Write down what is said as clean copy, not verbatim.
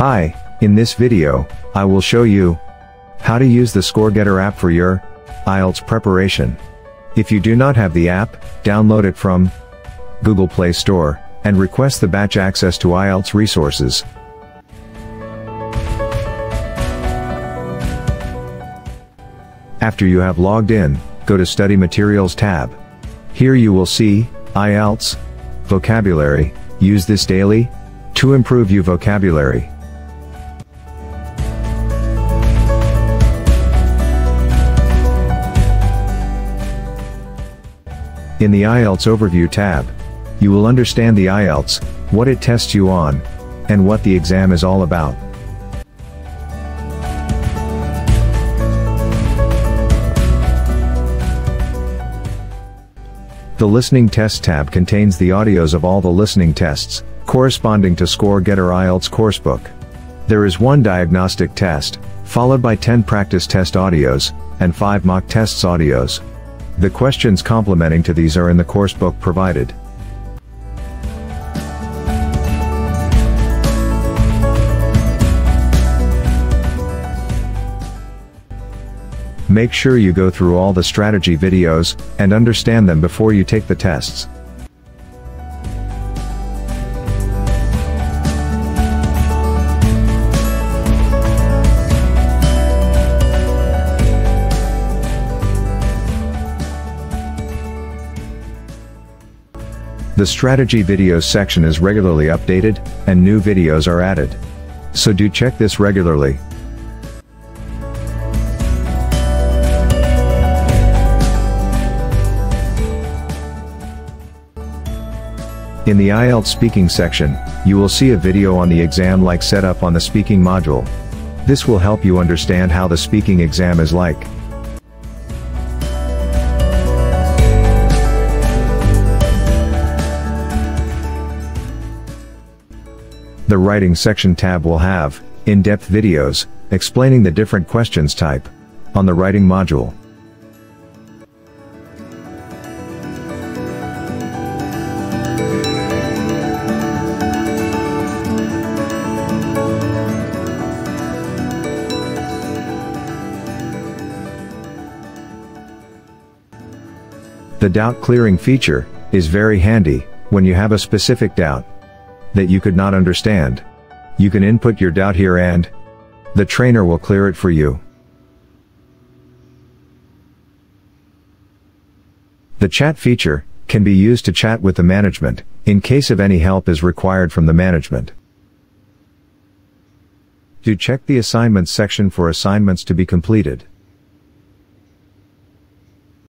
Hi, in this video, I will show you how to use the ScoreGetter app for your IELTS preparation. If you do not have the app, download it from Google Play Store and request the batch access to IELTS resources. After you have logged in, go to Study Materials tab. Here you will see IELTS Vocabulary. Use this daily to improve your vocabulary. In the Ielts Overview tab, you will understand the IELTS, what it tests you on, and what the exam is all about. The Listening Test tab contains the audios of all the listening tests, corresponding to ScoreGetter IELTS coursebook. There is one diagnostic test, followed by 10 practice test audios, and 5 mock tests audios. The questions complementing to these are in the coursebook provided. Make sure you go through all the strategy videos, and understand them before you take the tests. The strategy videos section is regularly updated, and new videos are added. So do check this regularly. In the IELTS speaking section, you will see a video on the exam like setup on the speaking module. This will help you understand how the speaking exam is like. The Writing section tab will have in-depth videos explaining the different questions type on the writing module. The doubt clearing feature is very handy when you have a specific doubt that you could not understand. You can input your doubt here and the trainer will clear it for you. The chat feature can be used to chat with the management in case of any help is required from the management. Do check the assignments section for assignments to be completed.